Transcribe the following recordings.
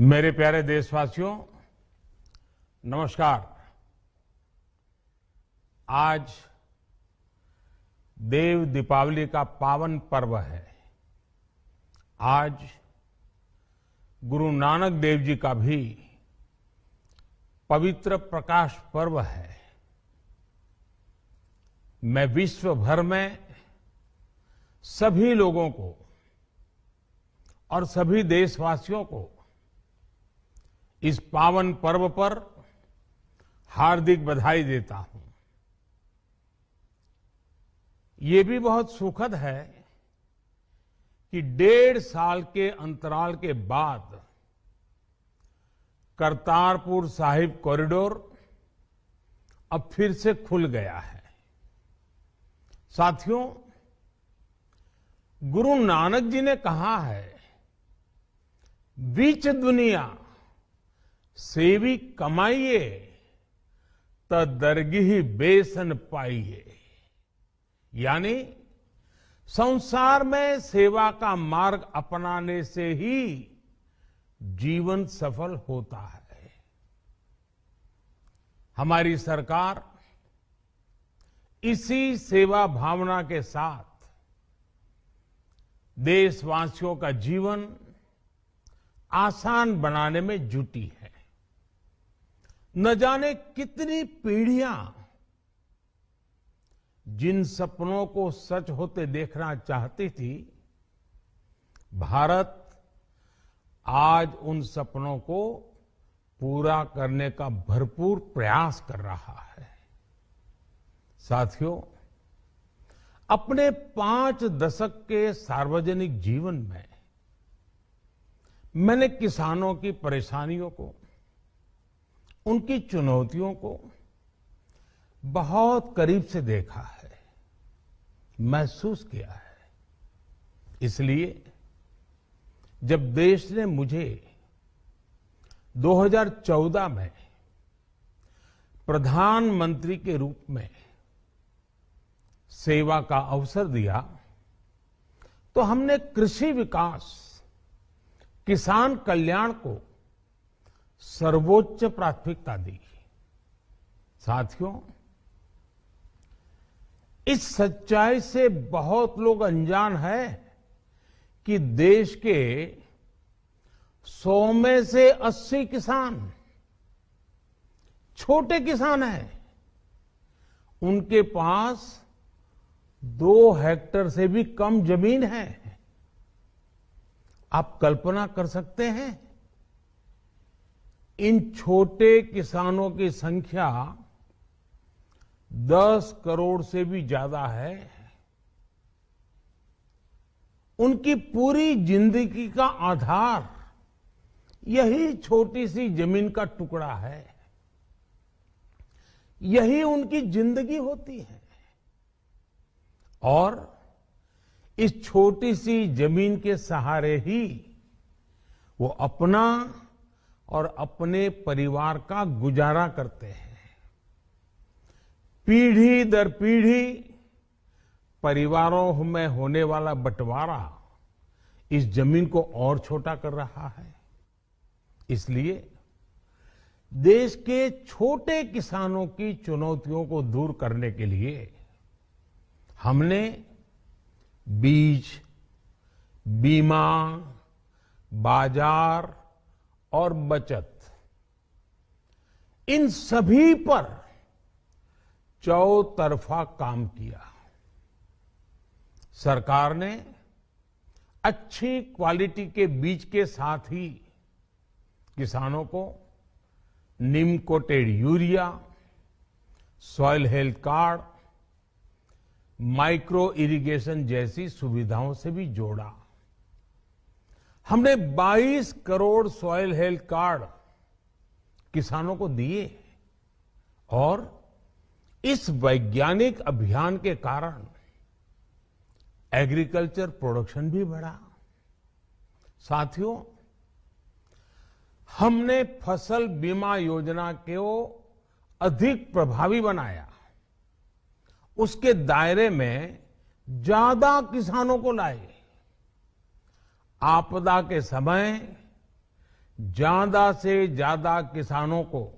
मेरे प्यारे देशवासियों, नमस्कार। आज देव दीपावली का पावन पर्व है। आज गुरु नानक देव जी का भी पवित्र प्रकाश पर्व है। मैं विश्व भर में सभी लोगों को और सभी देशवासियों को इस पावन पर्व पर हार्दिक बधाई देता हूं। ये भी बहुत सुखद है कि 1.5 साल के अंतराल के बाद करतारपुर साहिब कॉरिडोर अब फिर से खुल गया है। साथियों, गुरु नानक जी ने कहा है, बीच दुनिया सेवी कमाइए त दरगिही बेसन पाइए। यानी संसार में सेवा का मार्ग अपनाने से ही जीवन सफल होता है। हमारी सरकार इसी सेवा भावना के साथ देशवासियों का जीवन आसान बनाने में जुटी है। न जाने कितनी पीढ़ियां जिन सपनों को सच होते देखना चाहती थी, भारत आज उन सपनों को पूरा करने का भरपूर प्रयास कर रहा है। साथियों, अपने 5 दशक के सार्वजनिक जीवन में मैंने किसानों की परेशानियों को, उनकी चुनौतियों को बहुत करीब से देखा है, महसूस किया है। इसलिए जब देश ने मुझे 2014 में प्रधानमंत्री के रूप में सेवा का अवसर दिया, तो हमने कृषि विकास, किसान कल्याण को सर्वोच्च प्राथमिकता दी। साथियों, इस सच्चाई से बहुत लोग अनजान है कि देश के 100 में से 80 किसान छोटे किसान हैं। उनके पास 2 हेक्टेयर से भी कम जमीन है। आप कल्पना कर सकते हैं, इन छोटे किसानों की संख्या 10 करोड़ से भी ज्यादा है। उनकी पूरी जिंदगी का आधार यही छोटी सी जमीन का टुकड़ा है। यही उनकी जिंदगी होती है। और इस छोटी सी जमीन के सहारे ही वो अपना और अपने परिवार का गुजारा करते हैं। पीढ़ी दर पीढ़ी परिवारों में होने वाला बंटवारा इस जमीन को और छोटा कर रहा है। इसलिए देश के छोटे किसानों की चुनौतियों को दूर करने के लिए हमने बीज, बीमा, बाजार और बचत, इन सभी पर चौतरफा काम किया। सरकार ने अच्छी क्वालिटी के बीज के साथ ही किसानों को neem coated urea, soil health card, micro irrigation जैसी सुविधाओं से भी जोड़ा। हमने 22 करोड़ सॉइल हेल्थ कार्ड किसानों को दिए और इस वैज्ञानिक अभियान के कारण एग्रीकल्चर प्रोडक्शन भी बढ़ा। साथियों, हमने फसल बीमा योजना को अधिक प्रभावी बनाया। उसके दायरे में ज्यादा किसानों को लाए। आपदा के समय ज्यादा से ज्यादा किसानों को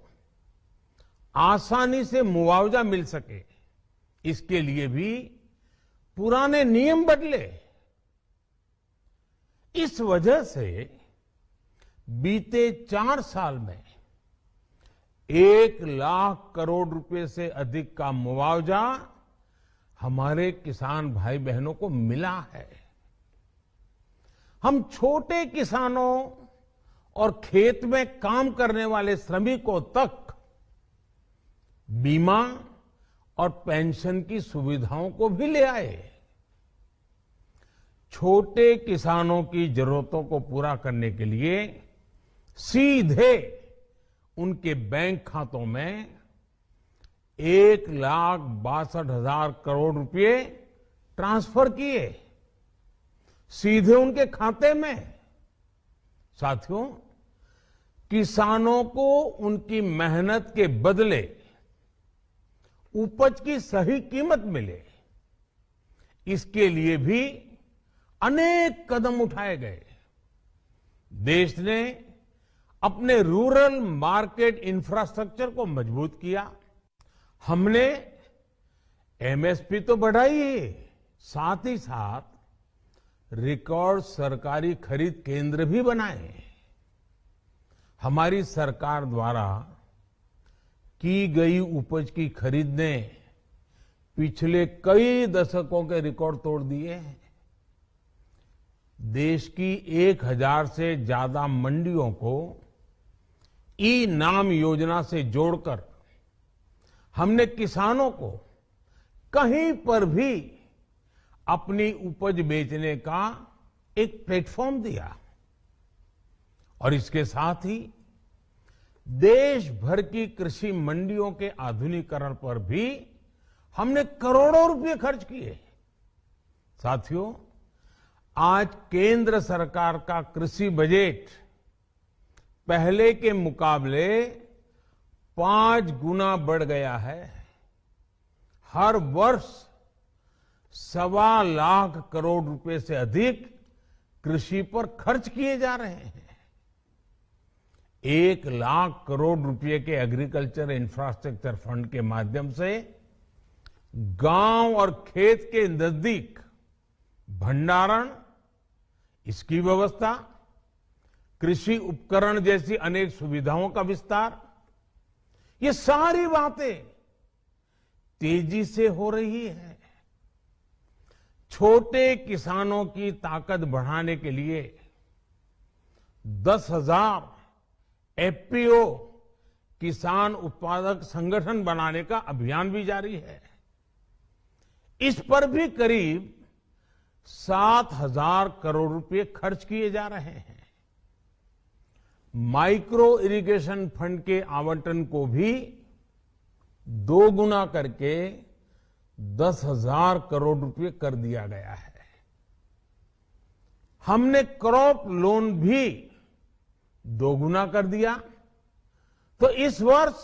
आसानी से मुआवजा मिल सके, इसके लिए भी पुराने नियम बदले। इस वजह से बीते 4 साल में 1 लाख करोड़ रुपए से अधिक का मुआवजा हमारे किसान भाई बहनों को मिला है। हम छोटे किसानों और खेत में काम करने वाले श्रमिकों तक बीमा और पेंशन की सुविधाओं को भी ले आए। छोटे किसानों की जरूरतों को पूरा करने के लिए सीधे उनके बैंक खातों में 1,62,000 करोड़ रुपए ट्रांसफर किए, सीधे उनके खाते में। साथियों, किसानों को उनकी मेहनत के बदले उपज की सही कीमत मिले, इसके लिए भी अनेक कदम उठाए गए। देश ने अपने रूरल मार्केट इंफ्रास्ट्रक्चर को मजबूत किया। हमने एमएसपी तो बढ़ाई ही, साथ ही साथ रिकॉर्ड सरकारी खरीद केंद्र भी बनाए। हमारी सरकार द्वारा की गई उपज की खरीद ने पिछले कई दशकों के रिकॉर्ड तोड़ दिए हैं। देश की 1000 से ज्यादा मंडियों को ई नाम योजना से जोड़कर हमने किसानों को कहीं पर भी अपनी उपज बेचने का एक प्लेटफॉर्म दिया। और इसके साथ ही देश भर की कृषि मंडियों के आधुनिकीकरण पर भी हमने करोड़ों रुपए खर्च किए। साथियों, आज केंद्र सरकार का कृषि बजट पहले के मुकाबले 5 गुना बढ़ गया है। हर वर्ष 1.25 लाख करोड़ रुपए से अधिक कृषि पर खर्च किए जा रहे हैं। 1 लाख करोड़ रुपए के एग्रीकल्चर इंफ्रास्ट्रक्चर फंड के माध्यम से गांव और खेत के नजदीक भंडारण, इसकी व्यवस्था, कृषि उपकरण जैसी अनेक सुविधाओं का विस्तार, ये सारी बातें तेजी से हो रही है। छोटे किसानों की ताकत बढ़ाने के लिए 10,000 एफपीओ किसान उत्पादक संगठन बनाने का अभियान भी जारी है। इस पर भी करीब 7,000 करोड़ रुपए खर्च किए जा रहे हैं। माइक्रो इरिगेशन फंड के आवंटन को भी 2 गुना करके 10,000 करोड़ रुपए कर दिया गया है। हमने क्रॉप लोन भी 2 गुना कर दिया, तो इस वर्ष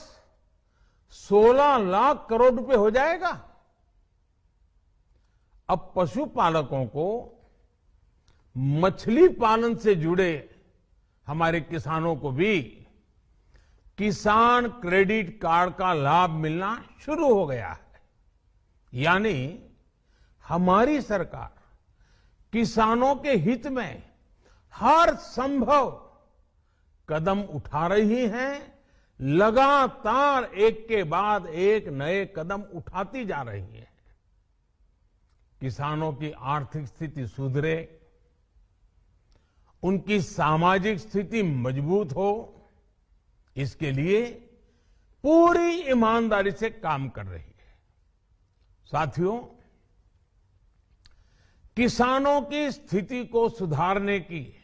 16 लाख करोड़ रुपए हो जाएगा। अब पशुपालकों को मछली पालन से जुड़े हमारे किसानों को भी किसान क्रेडिट कार्ड का लाभ मिलना शुरू हो गया है। यानी हमारी सरकार किसानों के हित में हर संभव कदम उठा रही है, लगातार एक के बाद एक नए कदम उठाती जा रही है। किसानों की आर्थिक स्थिति सुधरे, उनकी सामाजिक स्थिति मजबूत हो, इसके लिए पूरी ईमानदारी से काम कर रही है। साथियों, किसानों की स्थिति को सुधारने की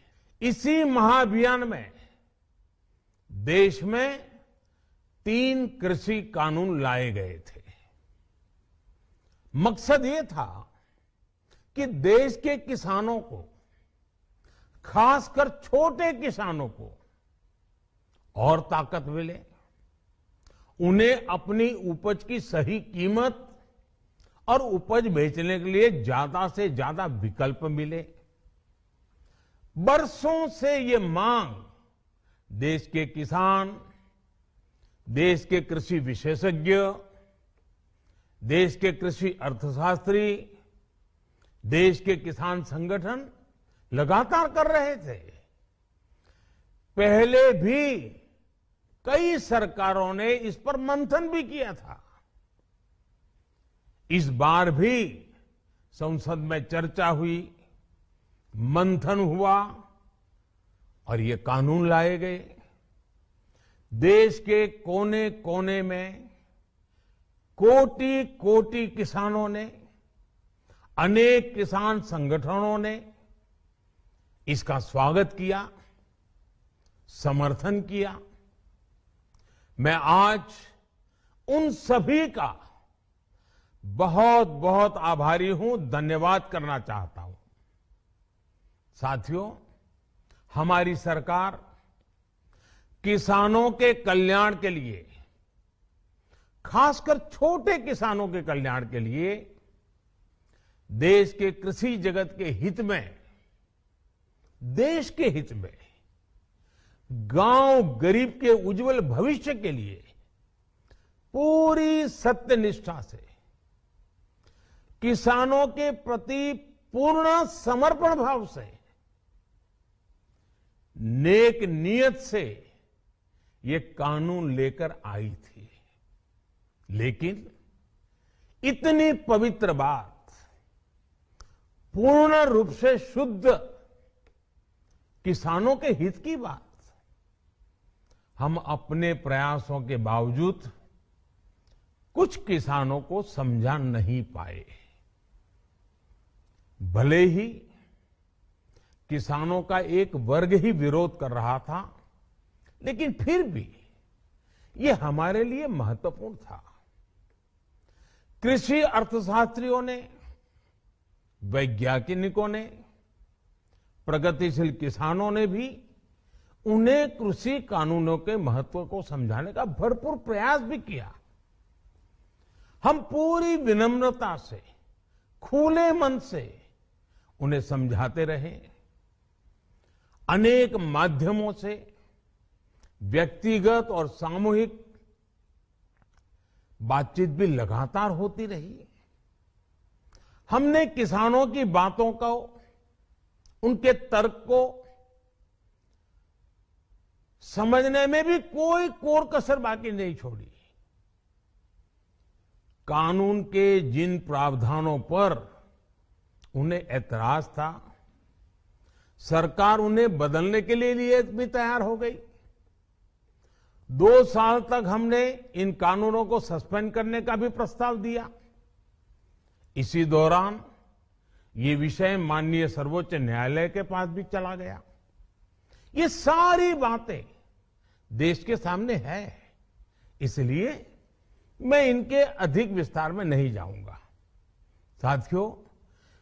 इसी महाअभियान में देश में 3 कृषि कानून लाए गए थे। मकसद ये था कि देश के किसानों को, खासकर छोटे किसानों को और ताकत मिले, उन्हें अपनी उपज की सही कीमत और उपज बेचने के लिए ज्यादा से ज्यादा विकल्प मिले। बरसों से ये मांग देश के किसान, देश के कृषि विशेषज्ञ, देश के कृषि अर्थशास्त्री, देश के किसान संगठन लगातार कर रहे थे। पहले भी कई सरकारों ने इस पर मंथन भी किया था। इस बार भी संसद में चर्चा हुई, मंथन हुआ और ये कानून लाए गए। देश के कोने कोने में कोटि कोटि किसानों ने, अनेक किसान संगठनों ने इसका स्वागत किया, समर्थन किया। मैं आज उन सभी का बहुत बहुत आभारी हूं, धन्यवाद करना चाहता हूं। साथियों, हमारी सरकार किसानों के कल्याण के लिए, खासकर छोटे किसानों के कल्याण के लिए, देश के कृषि जगत के हित में, देश के हित में, गांव गरीब के उज्जवल भविष्य के लिए पूरी सत्यनिष्ठा से, किसानों के प्रति पूर्ण समर्पण भाव से, नेक नियत से ये कानून लेकर आई थी। लेकिन इतनी पवित्र बात, पूर्ण रूप से शुद्ध किसानों के हित की बात, हम अपने प्रयासों के बावजूद कुछ किसानों को समझा नहीं पाए। भले ही किसानों का एक वर्ग ही विरोध कर रहा था, लेकिन फिर भी ये हमारे लिए महत्वपूर्ण था। कृषि अर्थशास्त्रियों ने, वैज्ञानिकों ने, प्रगतिशील किसानों ने भी उन्हें कृषि कानूनों के महत्व को समझाने का भरपूर प्रयास भी किया। हम पूरी विनम्रता से, खुले मन से उन्हें समझाते रहे। अनेक माध्यमों से व्यक्तिगत और सामूहिक बातचीत भी लगातार होती रही। हमने किसानों की बातों को, उनके तर्क को समझने में भी कोई कोर कसर बाकी नहीं छोड़ी। कानून के जिन प्रावधानों पर उन्हें ऐतराज था, सरकार उन्हें बदलने के लिए भी तैयार हो गई। 2 साल तक हमने इन कानूनों को सस्पेंड करने का भी प्रस्ताव दिया। इसी दौरान ये विषय माननीय सर्वोच्च न्यायालय के पास भी चला गया। ये सारी बातें देश के सामने है, इसलिए मैं इनके अधिक विस्तार में नहीं जाऊंगा। साथियों,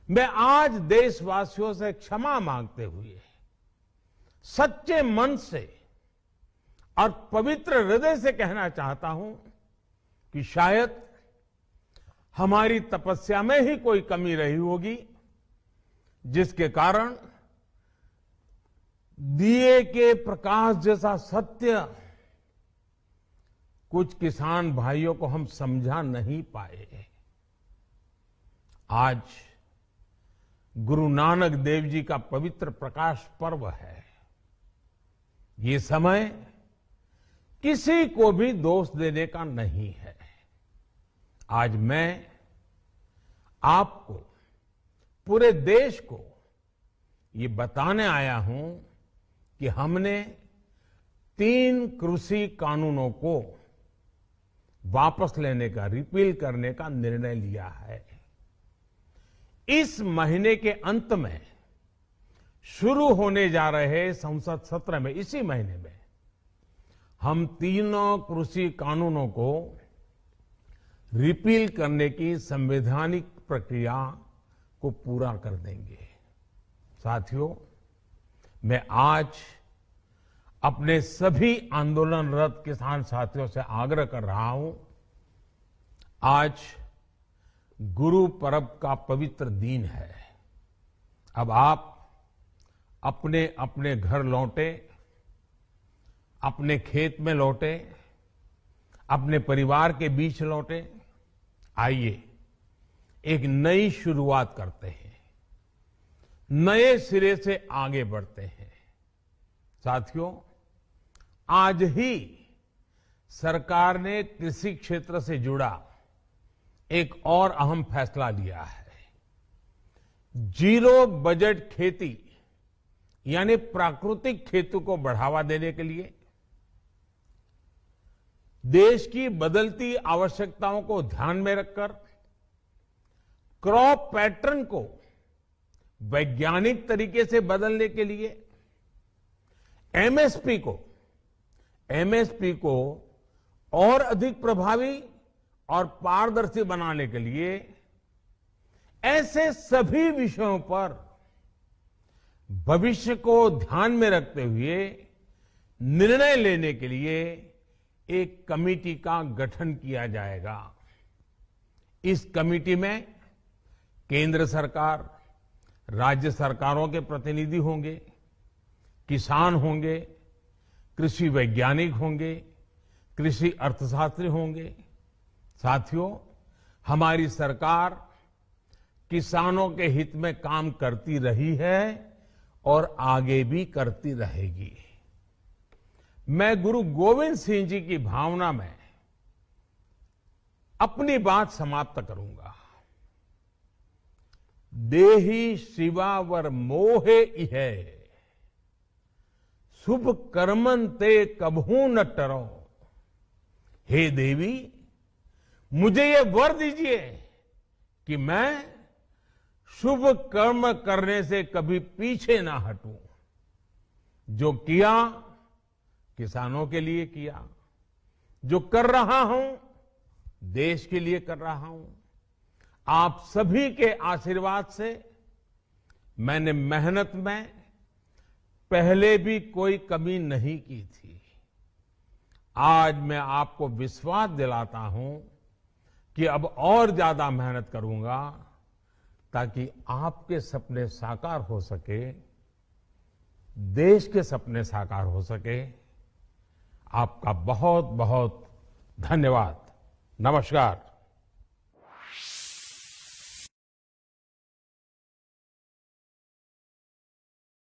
मैं आज देशवासियों से क्षमा मांगते हुए सच्चे मन से और पवित्र हृदय से कहना चाहता हूं कि शायद हमारी तपस्या में ही कोई कमी रही होगी, जिसके कारण दिए के प्रकाश जैसा सत्य कुछ किसान भाइयों को हम समझा नहीं पाए। आज गुरु नानक देव जी का पवित्र प्रकाश पर्व है। ये समय किसी को भी दोष देने का नहीं है। आज मैं आपको, पूरे देश को ये बताने आया हूं कि हमने 3 कृषि कानूनों को वापस लेने का, रिपील करने का निर्णय लिया है। इस महीने के अंत में शुरू होने जा रहे संसद सत्र में, इसी महीने में, हम 3 कृषि कानूनों को रिपील करने की संवैधानिक प्रक्रिया को पूरा कर देंगे। साथियों, मैं आज अपने सभी आंदोलनरत किसान साथियों से आग्रह कर रहा हूं, आज गुरु पर्व का पवित्र दिन है। अब आप अपने अपने घर लौटे, अपने खेत में लौटे, अपने परिवार के बीच लौटे। आइए एक नई शुरुआत करते हैं, नए सिरे से आगे बढ़ते हैं। साथियों, आज ही सरकार ने कृषि क्षेत्र से जुड़ा एक और अहम फैसला लिया है। जीरो बजट खेती यानी प्राकृतिक खेती को बढ़ावा देने के लिए देश की बदलती आवश्यकताओं को ध्यान में रखकर क्रॉप पैटर्न को वैज्ञानिक तरीके से बदलने के लिए एमएसपी को और अधिक प्रभावी और पारदर्शी बनाने के लिए ऐसे सभी विषयों पर भविष्य को ध्यान में रखते हुए निर्णय लेने के लिए एक कमेटी का गठन किया जाएगा। इस कमेटी में केंद्र सरकार, राज्य सरकारों के प्रतिनिधि होंगे, किसान होंगे, कृषि वैज्ञानिक होंगे, कृषि अर्थशास्त्री होंगे। साथियों, हमारी सरकार किसानों के हित में काम करती रही है और आगे भी करती रहेगी। मैं गुरु गोविंद सिंह जी की भावना में अपनी बात समाप्त करूंगा। देहि शिवा वर मोहे इहे, शुभ कर्मन ते कबहू न टरो। हे देवी, मुझे ये वर दीजिए कि मैं शुभ कर्म करने से कभी पीछे ना हटूं। जो किया किसानों के लिए किया, जो कर रहा हूं देश के लिए कर रहा हूं। आप सभी के आशीर्वाद से मैंने मेहनत में पहले भी कोई कमी नहीं की थी। आज मैं आपको विश्वास दिलाता हूं कि अब और ज्यादा मेहनत करूंगा ताकि आपके सपने साकार हो सके, देश के सपने साकार हो सके। आपका बहुत बहुत धन्यवाद। नमस्कार।